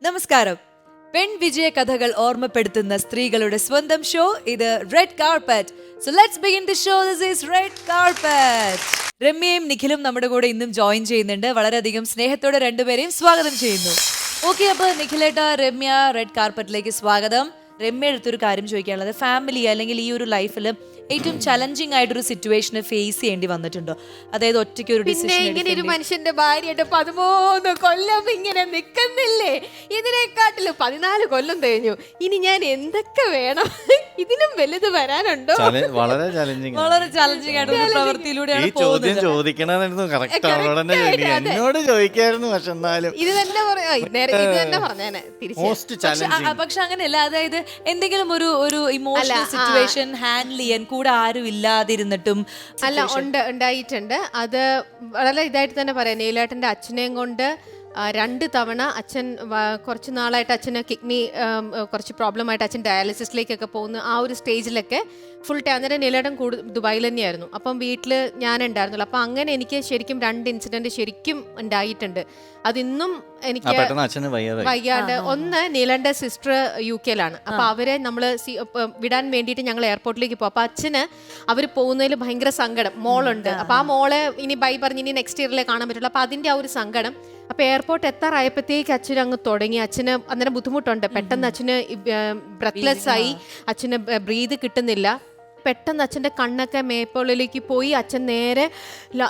നമസ്കാരം. പെൺവിജയ കഥകൾ ഓർമ്മപ്പെടുത്തുന്ന സ്ത്രീകളുടെ സ്വന്തം ഷോ ഇത് red carpet. So let's begin the show. This is red carpet. രമ്യയും നിഖിലും നമ്മുടെ കൂടെ ഇന്നും ജോയിൻ ചെയ്യുന്നുണ്ട്. വളരെയധികം സ്നേഹത്തോടെ രണ്ടുപേരെയും സ്വാഗതം ചെയ്യുന്നു. ഓക്കെ, അപ്പോൾ നിഖിലേട്ട, രമ്യ, റെഡ് കാർപ്പറ്റിലേക്ക് സ്വാഗതം. രമ്യ അടുത്തൊരു കാര്യം ചോദിക്കാനുള്ളത്, ഫാമിലി അല്ലെങ്കിൽ ഈ ഒരു ലൈഫിൽ ഏറ്റവും ചലഞ്ചിങ് ആയിട്ടൊരു സിറ്റുവേഷന് ഫേസ് ചെയ്യേണ്ടി വന്നിട്ടുണ്ടോ? അതായത് ഒറ്റയ്ക്ക് ഒരു പിന്നെ ഇങ്ങനെ ഒരു മനുഷ്യന്റെ ഭാര്യയായിട്ട് 13 കൊല്ലം ഇങ്ങനെ നിക്കുന്നില്ലേ? ഇതിനെക്കാട്ടിലും 14 കൊല്ലം കഴിഞ്ഞു. ഇനി ഞാൻ എന്തൊക്കെ വേണം? ഇതിനും വലുത് വരാനുണ്ടോ? വളരെ ചലഞ്ചിങ് ആയിട്ടുള്ള പ്രവൃത്തിയിലൂടെയാണ് ഈ ചോദ്യം ചോദിക്കണമെന്നായിരുന്നു. കറക്റ്റ് അവളോടനെ എന്നോട് ചോദിക്കായിരുന്നു. പക്ഷെ എന്നാലും ഇത് തന്നെ ഇത് തന്നെ പറഞ്ഞേനെ തിരിച്ചു. Most challenging. പക്ഷെ അങ്ങനെയല്ല, അതായത് എന്തെങ്കിലും ഒരു ഇമോഷണൽ സിറ്റുവേഷൻ ഹാൻഡിൽ ചെയ്യാൻ കൂടെ ആരും ഇല്ലാതിരുന്നിട്ടും ഉണ്ടായിട്ടുണ്ട്. അത് വളരെ ഇതായിട്ട് തന്നെ പറയാം. നീലേട്ടൻ്റെ അച്ഛനെയും കൊണ്ട് 2 തവണ അച്ഛൻ കുറച്ച് നാളായിട്ട് അച്ഛന് കിഡ്നി കുറച്ച് പ്രോബ്ലമായിട്ട് അച്ഛൻ ഡയാലിസിസിലേക്കൊക്കെ പോകുന്ന ആ ഒരു സ്റ്റേജിലൊക്കെ ഫുൾ ടൈം. അന്നേരം നീലേട്ടൻ ദുബായിൽ തന്നെയായിരുന്നു. അപ്പം വീട്ടിൽ ഞാനുണ്ടായിരുന്നുള്ളൂ. അപ്പം അങ്ങനെ എനിക്ക് ശരിക്കും 2 ഇൻസിഡൻറ്റ് ശരിക്കും ഉണ്ടായിട്ടുണ്ട്. അതിന്നും എനിക്ക് വയ്യാണ്ട്. ഒന്ന്, നീലന്റെ സിസ്റ്റർ UK-ലാണ്. അപ്പൊ അവരെ നമ്മൾ വിടാൻ വേണ്ടിയിട്ട് ഞങ്ങൾ എയർപോർട്ടിലേക്ക് പോകും. അപ്പൊ അച്ഛന് അവർ പോകുന്നതിൽ ഭയങ്കര സങ്കടം. മോളുണ്ട്. അപ്പൊ ആ മോളെ ഇനി ബൈ പറഞ്ഞ് ഇനി നെക്സ്റ്റ് ഇയറിലേ കാണാൻ പറ്റുള്ളൂ. അപ്പൊ അതിന്റെ ആ ഒരു സങ്കടം. അപ്പൊ എയർപോർട്ട് എത്താറായപ്പോഴത്തേക്ക് അച്ഛൻ അങ്ങ് തുടങ്ങി. അച്ഛന് അന്നേരം ബുദ്ധിമുട്ടുണ്ട്. പെട്ടെന്ന് അച്ഛന് ബ്രെത്ത്ലെസ് ആയി. അച്ഛന് ബ്രീത് കിട്ടുന്നില്ല. പെട്ടെന്ന് അച്ഛൻ്റെ കണ്ണൊക്കെ മേപ്പോളിലേക്ക് പോയി. അച്ഛൻ നേരെ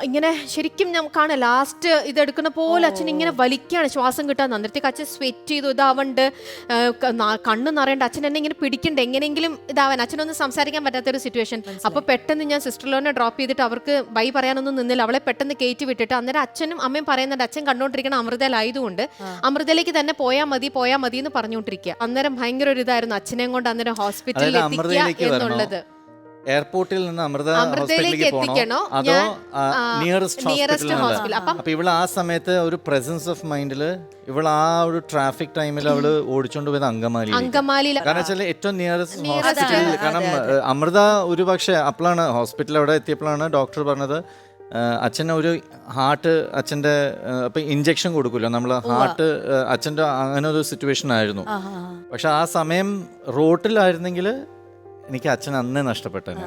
ഇങ്ങനെ ശരിക്കും ഞാൻ കാണാം, ലാസ്റ്റ് ഇതെടുക്കുന്ന പോലെ അച്ഛൻ ഇങ്ങനെ വലിക്കുകയാണ്, ശ്വാസം കിട്ടാൻ. അന്നേരത്തേക്ക് അച്ഛൻ സ്വെറ്റ് ചെയ്തു. ഇതാവണ്ട്, കണ്ണ് നിറയണ്ട. അച്ഛൻ എന്നെ ഇങ്ങനെ പിടിക്കണ്ട, എങ്ങനെയെങ്കിലും ഇതാവാൻ. അച്ഛനൊന്നും സംസാരിക്കാൻ പറ്റാത്തൊരു സിറ്റുവേഷൻ. അപ്പോൾ പെട്ടെന്ന് ഞാൻ സിസ്റ്ററിലോനെ ഡ്രോപ്പ് ചെയ്തിട്ട് അവർക്ക് ബൈ പറയാനൊന്നും നിന്നില്ല. അവളെ പെട്ടെന്ന് കയറ്റി വിട്ടിട്ട് അന്നേരം അച്ഛനും അമ്മയും പറയുന്നുണ്ട്, അച്ഛൻ കണ്ടുകൊണ്ടിരിക്കണം അമൃതയിലായതുകൊണ്ട് അമൃതയിലേക്ക് തന്നെ പോയാൽ മതി എന്ന് പറഞ്ഞുകൊണ്ടിരിക്കുക. അന്നേരം ഭയങ്കര ഒരു ഇതായിരുന്നു അച്ഛനെയും കൊണ്ട് അന്നേരം ഹോസ്പിറ്റലിൽ എത്തിക്കുക എന്നുള്ളത്. എയർപോർട്ടിൽ നിന്ന് അമൃതയിലേക്ക് എത്തിക്കണോ അതോ നിയറസ്റ്റ് ഹോസ്പിറ്റൽ? അപ്പൊ ഇവള് ആ സമയത്ത് ഒരു പ്രസൻസ് ഓഫ് മൈൻഡില് ഇവള് ആ ഒരു ട്രാഫിക് ടൈമിൽ അവള് ഓടിച്ചോണ്ട് പോയത് അങ്കമാലിയിൽ. കാരണം വെച്ചാൽ ഏറ്റവും നിയറസ്റ്റ് ഹോസ്പിറ്റലിൽ. കാരണം അമൃത ഒരു പക്ഷെ അപ്പോഴാണ് ഹോസ്പിറ്റലിൽ അവിടെ എത്തിയപ്പോഴാണ് ഡോക്ടർ പറഞ്ഞത് അച്ഛന് ഒരു ഹാർട്ട്, അച്ഛൻ്റെ ഇപ്പം ഇഞ്ചക്ഷൻ കൊടുക്കുമല്ലോ നമ്മൾ, ഹാർട്ട് അച്ഛൻ്റെ അങ്ങനെ ഒരു സിറ്റുവേഷൻ ആയിരുന്നു. പക്ഷെ ആ സമയം റോട്ടിലായിരുന്നെങ്കിൽ എനിക്ക് അച്ഛൻ അന്നേ നഷ്ടപ്പെട്ടത്.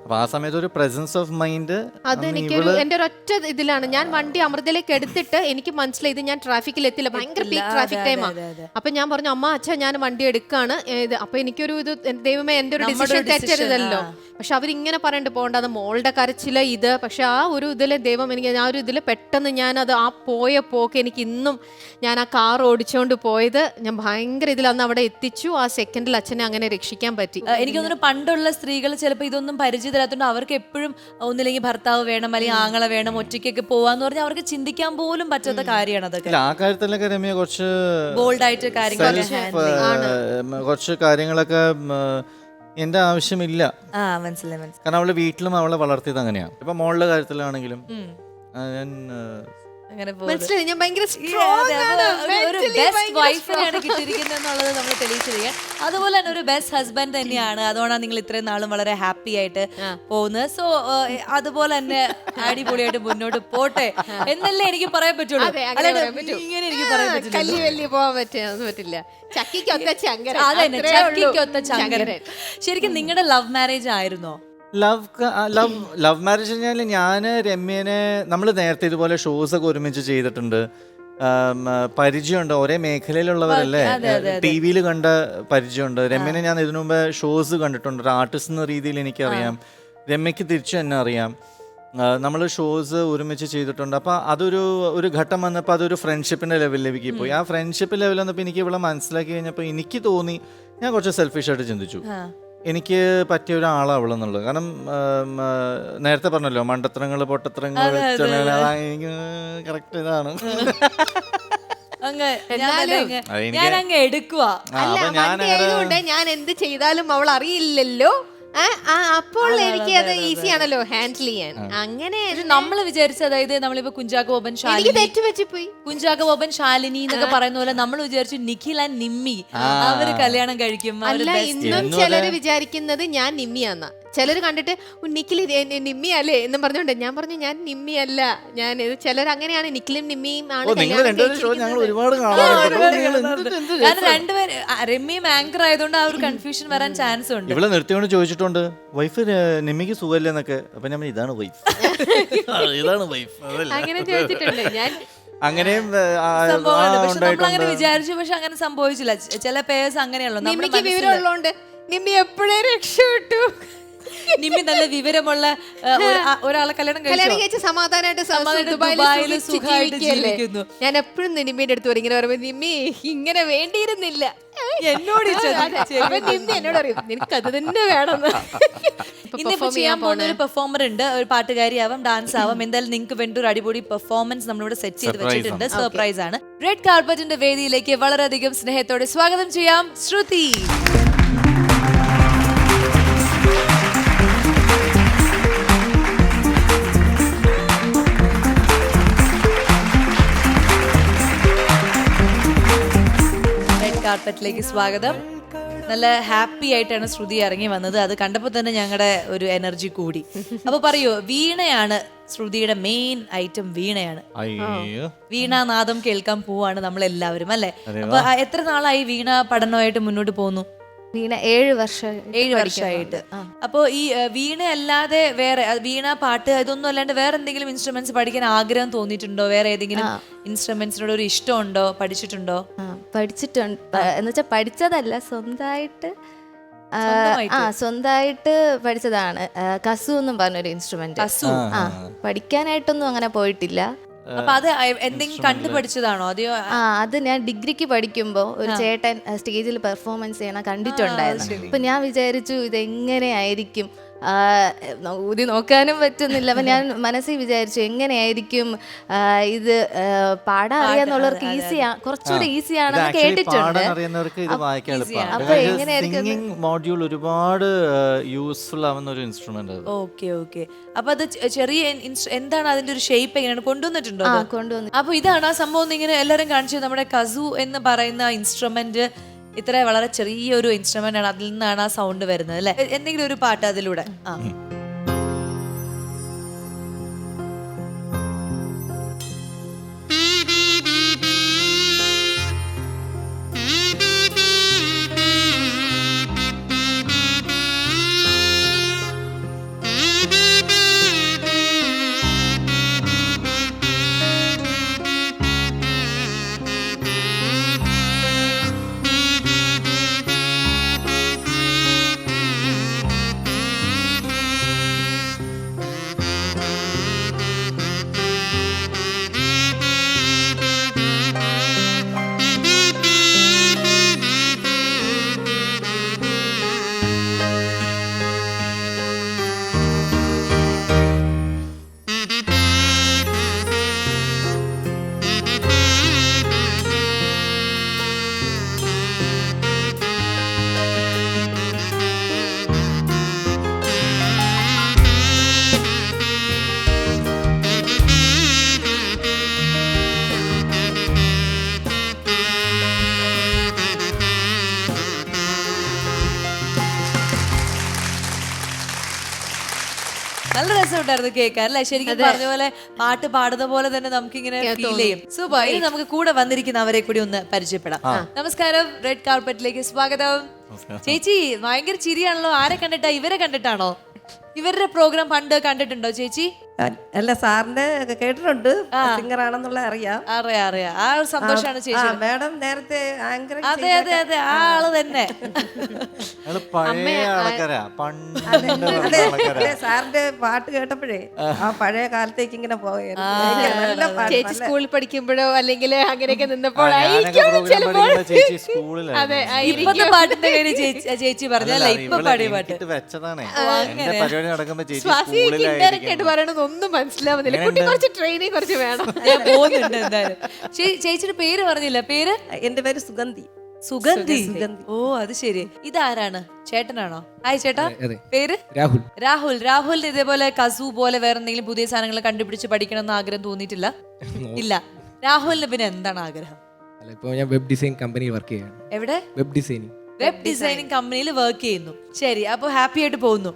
അപ്പൊ ആ സമയത്ത് ഒരു പ്രസൻസ് ഓഫ് മൈൻഡ് അതെനിക്ക് എന്റെ ഒരൊറ്റ ഇതിലാണ്. ഞാൻ വണ്ടി അമൃതയിലേക്ക് എടുത്തിട്ട് എനിക്ക് മനസ്സിലായത് ഞാൻ ട്രാഫിക്കിൽ എത്തില്ല, ഭയങ്കര പീക്ക് ട്രാഫിക് ടൈമാണ്. അപ്പൊ ഞാൻ പറഞ്ഞു, അമ്മ അച്ഛാ ഞാൻ വണ്ടി എടുക്കാണ്. അപ്പൊ എനിക്കൊരു ഇത്, ദൈവമേ എന്റെ ഒരു ഡിസിഷൻ തെറ്റരുതല്ലോ. പക്ഷെ അവരിങ്ങനെ പറഞ്ഞിട്ട് പോകണ്ട, അത് മോളുടെ കരച്ചില ഇത്. പക്ഷെ ആ ഒരു ഇതിലെ ദൈവം എനിക്ക് ആ ഒരു ഇതിൽ പെട്ടെന്ന് ഞാനത് ആ പോയ പോക്ക് എനിക്ക് ഇന്നും ഞാൻ ആ കാർ ഓടിച്ചോണ്ട് പോയത് ഞാൻ ഭയങ്കര ഇതിൽ അന്ന് അവിടെ എത്തിച്ചു. ആ സെക്കൻഡിൽ അച്ഛനെ അങ്ങനെ രക്ഷിക്കാൻ പറ്റി. എനിക്ക് തോന്നുന്നു പണ്ടുള്ള സ്ത്രീകൾ ചിലപ്പോൾ ഇതൊന്നും പരിചിതരാത്തോണ്ട് അവർക്ക് എപ്പോഴും ഒന്നില്ലെങ്കിൽ ഭർത്താവ് വേണം, അല്ലെങ്കിൽ ആങ്ങളെ വേണം, ഒറ്റയ്ക്കൊക്കെ പോവാന്ന് പറഞ്ഞാൽ അവർക്ക് ചിന്തിക്കാൻ പോലും പറ്റാത്ത കാര്യമാണ് അതൊക്കെ. ആ കാര്യത്തിലൊക്കെ രമ്യ കുറച്ച് ബോൾഡ് ആയിട്ട് കുറച്ച് കാര്യങ്ങളൊക്കെ എന്റെ ആവശ്യമില്ല. മനസ്സിലായി. കാരണം അവള് വീട്ടിലും അവളെ വളർത്തിയത് അങ്ങനെയാണ്. ഇപ്പൊ മോളുടെ കാര്യത്തിലാണെങ്കിലും ഞാൻ മനസ്സിലായി, ഞാൻ ഭയങ്കര ഒരു ബെസ്റ്റ് വൈഫിനെയാണ് കിട്ടിയിരിക്കുന്നത് എന്നുള്ളത് നമ്മൾ തെളിയിച്ചിരിക്കുകയാണ്. അതുപോലെ തന്നെ ഒരു ബെസ്റ്റ് ഹസ്ബൻഡ് തന്നെയാണ്. അതുകൊണ്ടാണ് നിങ്ങൾ ഇത്രയും നാളും വളരെ ഹാപ്പി ആയിട്ട് പോകുന്നത്. സോ അതുപോലെ തന്നെ അടിപൊളിയായിട്ട് മുന്നോട്ട് പോട്ടെ എന്നല്ലേ എനിക്ക് പറയാൻ പറ്റുള്ളൂ. ഇങ്ങനെ എനിക്ക് പറയാൻ പറ്റില്ല. ചക്കിക്കൊത്ത ചങ്കരൻ. ശരിക്കും നിങ്ങളുടെ ലവ് മാരേജ് ആയിരുന്നോ? ലവ് മാരേജ് കഴിഞ്ഞാൽ ഞാൻ രമ്യനെ നമ്മൾ നേരത്തെ ഇതുപോലെ ഷോസ് ഒക്കെ ഒരുമിച്ച് ചെയ്തിട്ടുണ്ട്. പരിചയമുണ്ട്, ഒരേ മേഖലയിലുള്ളവരല്ലേ, TV-യിൽ കണ്ട പരിചയമുണ്ട്. രമ്യനെ ഞാൻ ഇതിനു മുമ്പ് ഷോസ് കണ്ടിട്ടുണ്ട്. ഒരു ആർട്ടിസ്റ്റ് എന്ന രീതിയിൽ എനിക്കറിയാം. രമ്യക്ക് തിരിച്ചു തന്നെ അറിയാം. നമ്മൾ ഷോസ് ഒരുമിച്ച് ചെയ്തിട്ടുണ്ട്. അപ്പോൾ ഒരു ഘട്ടം വന്നപ്പോൾ അതൊരു ഫ്രണ്ട്ഷിപ്പിൻ്റെ ലെവലിലേക്ക് പോയി. ആ ഫ്രണ്ട്ഷിപ്പ് ലെവൽ വന്നപ്പോൾ എനിക്ക് ഇവിടെ മനസ്സിലാക്കി കഴിഞ്ഞപ്പോൾ എനിക്ക് തോന്നി, ഞാൻ കുറച്ച് സെൽഫിഷായിട്ട് ചിന്തിച്ചു, എനിക്ക് പറ്റിയ ഒരാളാണ് അവളെന്നുള്ളത്. കാരണം നേരത്തെ പറഞ്ഞല്ലോ, മണ്ടത്തരങ്ങൾ, പൊട്ടത്തരങ്ങൾ, എനിക്ക് കറക്റ്റ് ഇതാണ്. ഞാൻ എടുക്കുക. ഞാൻ എന്ത് ചെയ്താലും അവൾ അറിയില്ലല്ലോ. അപ്പോൾ എനിക്ക് അത് ഈസി ആണല്ലോ ഹാൻഡിൽ ചെയ്യാൻ. അങ്ങനെ നമ്മൾ വിചാരിച്ച, അതായത് നമ്മളിപ്പോ കുഞ്ചാക്കോ ബോബൻ ശാലിനി എന്നൊക്കെ പറയുന്ന പോലെ നമ്മൾ വിചാരിച്ചു നിഖിൽ ആൻഡ് നിമ്മി അവര് കല്യാണം കഴിക്കും. അല്ല, ഇന്നും ചിലര് വിചാരിക്കുന്നത് ഞാൻ നിമ്മിയാന്ന. ചിലർ കണ്ടിട്ട് നിഖിൽ നിമ്മി അല്ലേ എന്നും പറഞ്ഞോണ്ട് ഞാൻ പറഞ്ഞു ഞാൻ നിമ്മി അല്ല ഞാൻ ചിലർ അങ്ങനെയാണ് നിഖിലും നിമ്മിയും ആണ് ഞങ്ങൾ ഒരുപാട് കാണാറുണ്ട്. കാരണം രണ്ടുപേര് രമ്യയും ആങ്കർ ആയതുകൊണ്ട് ആ ഒരു കൺഫ്യൂഷൻ വരാൻ ചാൻസ് ഉണ്ട്. ഇവിടെ നിർത്തിയോണ്ട് ചോദിച്ചിട്ടുണ്ട് വൈഫ് നിമ്മിക്ക് സുഖല്ലേ എന്നൊക്കെ. അപ്പൊ ഞാൻ ഇതാണ് വൈഫ്, ഇതാണ് വൈഫ്. അങ്ങനെ ചോദിച്ചിട്ടുണ്ട് ഞാൻ. അങ്ങനെയും സംഭവമുണ്ട്. പക്ഷെ നമ്മൾ അങ്ങനെ വിചാരിച്ചു, പക്ഷെ അങ്ങനെ സംഭവിച്ചില്ല. ചില പേഴ്സ് അങ്ങനെയാണല്ലോ. നിമ്മിക്ക് വിവരമുള്ളതുകൊണ്ട് നിമ്മി എപ്പോഴേ രക്ഷപ്പെട്ടു. നിമ്മി നല്ല വിവരമുള്ള ഒരാളെ കല്യാണം കഴിച്ച് സമാധാനമായിട്ട് ദുബായില് സുഖമായിട്ട് ജീവിക്കുന്നു. ഞാൻ എപ്പോഴും നിമ്മിയുടെ അടുത്ത് പറയും ഇങ്ങനെ പറയുമ്പോ നിമ്മി ഇങ്ങനെ വേണ്ടിയിരുന്നില്ല എന്നോട് നിമ്മി എന്നോട് പറയും നിനക്ക് അത് തന്നെ വേണമെന്ന്. ഇന്നിപ്പോ ചെയ്യാൻ പോകുന്ന ഒരു പെർഫോമർ ഉണ്ട്, ഒരു പാട്ടുകാരി ആവാം, ഡാൻസ് ആവാം. എന്തായാലും നിങ്ങൾക്ക് വേണ്ടി ഒരു അടിപൊളി പെർഫോമൻസ് നമ്മളിവിടെ സെറ്റ് ചെയ്ത് വെച്ചിട്ടുണ്ട്. സർപ്രൈസ് ആണ്. റെഡ് കാർപ്പറ്റിന്റെ വേദിയിലേക്ക് വളരെയധികം സ്നേഹത്തോടെ സ്വാഗതം ചെയ്യാം ശ്രുതി. കാർപ്പറ്റിലേക്ക് സ്വാഗതം. നല്ല ഹാപ്പി ആയിട്ടാണ് ശ്രുതി ഇറങ്ങി വന്നത്. അത് കണ്ടപ്പോൾ തന്നെ ഞങ്ങളുടെ ഒരു എനർജി കൂടി. അപ്പൊ പറയൂ, വീണയാണ് ശ്രുതിയുടെ മെയിൻ ഐറ്റം. വീണയാണ്. വീണാനാദം കേൾക്കാൻ പോവാണ് നമ്മൾ എല്ലാവരും അല്ലെ? അപ്പൊ എത്ര നാളായി വീണ പഠനമായിട്ട് മുന്നോട്ട് പോകുന്നു? വീണ 7 വർഷമായിട്ട്. അപ്പോ ഈ വീണ അല്ലാതെ വേറെ വീണ, പാട്ട് ഇതൊന്നും അല്ലാണ്ട് വേറെ എന്തെങ്കിലും ഇൻസ്ട്രുമെന്റ്സ് പഠിക്കാൻ ആഗ്രഹം തോന്നിയിട്ടുണ്ടോ? വേറെ ഏതെങ്കിലും ഇൻസ്ട്രുമെന്റ്സിനോട് ഒരു ഇഷ്ടമുണ്ടോ? പഠിച്ചിട്ടുണ്ടോ? പഠിച്ചിട്ടുണ്ട് എന്നുവെച്ചാൽ പഠിച്ചതല്ല, സ്വന്തമായിട്ട് പഠിച്ചതാണ്. കസു എന്നും പറഞ്ഞൊരു ഇൻസ്ട്രുമെന്റ്. പഠിക്കാനായിട്ടൊന്നും അങ്ങനെ പോയിട്ടില്ല. അപ്പൊ അത് എന്തെങ്കിലും കണ്ടുപഠിച്ചതാണോ? അതെയോ? അത് ഞാൻ ഡിഗ്രിക്ക് പഠിക്കുമ്പോ ഒരു ചേട്ടൻ സ്റ്റേജിൽ പെർഫോമൻസ് ചെയ്യണ കണ്ടിട്ടുണ്ടായിരുന്നു. അപ്പൊ ഞാൻ വിചാരിച്ചു ഇതെങ്ങനെയായിരിക്കും, ഊതി നോക്കാനും പറ്റുന്നില്ല. അപ്പൊ ഞാൻ മനസ്സിൽ വിചാരിച്ചു എങ്ങനെയായിരിക്കും ഇത് പാടാൻ അറിയാന്നുള്ളവർക്ക് കുറച്ചുകൂടെ ഈസി ആണെന്ന് കേട്ടിട്ടുണ്ട്. അപ്പൊ എങ്ങനെയായിരിക്കും മോഡ്യൂൾ ഒരുപാട് യൂസ്ഫുൾ ആവുന്ന ഒരു ഇൻസ്ട്രുമെന്റ്. Okay okay. അപ്പൊ അത് ചെറിയ എന്താണ് അതിന്റെ ഒരു ഷേപ്പ് എങ്ങനെയാണ് കൊണ്ടുവന്നിട്ടുണ്ടോ? കൊണ്ടുവന്നു. അപ്പൊ ഇതാണ് ആ സംഭവം ഇങ്ങനെ എല്ലാരും കാണിച്ചു. നമ്മുടെ കസു എന്ന് പറയുന്ന ഇൻസ്ട്രുമെന്റ് ഇത്ര വളരെ ചെറിയൊരു ഇൻസ്ട്രുമെന്റ് ആണ്, അതിൽ നിന്നാണ് ആ സൗണ്ട് വരുന്നത് അല്ലെ? എന്തെങ്കിലും ഒരു പാട്ട് അതിലൂടെ. നല്ല രസമുണ്ടായിരുന്നു കേൾക്കാൻ അല്ലെ? ശരിക്കും പറഞ്ഞ പോലെ പാട്ട് പാടുന്ന പോലെ തന്നെ നമുക്ക് ഇങ്ങനെ ഫീൽ ചെയ്യും. സൂപ്പർ. ഇനി നമുക്ക് കൂടെ വന്നിരിക്കുന്നവരെ കൂടി ഒന്ന് പരിചയപ്പെടാം. നമസ്കാരം, റെഡ് കാർപ്പറ്റിലേക്ക് സ്വാഗതം. ചേച്ചി ഭയങ്കര ചിരിയാണല്ലോ. ആരെ കണ്ടിട്ടാ? ഇവരെ കണ്ടിട്ടാണോ? ഇവരുടെ പ്രോഗ്രാം പണ്ട് കണ്ടിട്ടുണ്ടോ ചേച്ചി? അല്ല, സാറിന്റെ കേട്ടിട്ടുണ്ട്, സിംഗർ ആണെന്നുള്ള അറിയാം. അറിയാം. ആ ഒരു സന്തോഷാണ് ചേച്ചി. മാഡം നേരത്തെ ആങ്കർ. അതെ അതെ അതെ, ആ ആള് തന്നെ. സാറിന്റെ പാട്ട് കേട്ടപ്പോഴേ ആ പഴയ കാലത്തേക്ക് ഇങ്ങനെ പോവുകയായിരുന്നു. ചേച്ചി സ്കൂളിൽ പഠിക്കുമ്പോഴോ അല്ലെങ്കിൽ അങ്ങനെയൊക്കെ നിന്നപ്പോഴായിരിക്കും ചിലപ്പോൾ. അതെ, ഇപ്പത്തെ പാട്ടിന്റെ പേര് ചേച്ചി പറഞ്ഞല്ലേ? ഇപ്പൊ പാടിയ പാട്ട് ഇൻഡയറക്റ്റ് പറയണത് ഒന്നും മനസ്സിലാവുന്നില്ല. കുട്ടി കുറച്ച് ട്രെയിനിങ് കുറച്ച് വേണം. പോകുന്നുണ്ട് എന്തായാലും. ചേച്ചിയുടെ പേര് പറഞ്ഞില്ല. പേര്? എന്റെ പേര് സുഗന്ധി. സുഗന്ധി. ഓ, അത് ശരി. ഇതാരാണ്? ചേട്ടനാണോ? ഹായ് ചേട്ടാ. പേര്? രാഹുൽ. രാഹുലിന് ഇതേപോലെ കസു പോലെ വേറെ എന്തെങ്കിലും പുതിയ സാധനങ്ങൾ കണ്ടുപിടിച്ച് പഠിക്കണം എന്ന് ആഗ്രഹം തോന്നിയിട്ടില്ല? ഇല്ല. രാഹുലിന് പിന്നെ എന്താണ് ആഗ്രഹം? ഇപ്പൊ ഞാൻ വെബ് ഡിസൈൻ കമ്പനിയിൽ വർക്ക് ചെയ്യാണ്. എവിടെ? വെബ് ഡിസൈനിങ് കമ്പനിയിൽ വർക്ക് ചെയ്യുന്നു. ശരി, അപ്പൊ ഹാപ്പി ആയിട്ട് പോകുന്നു.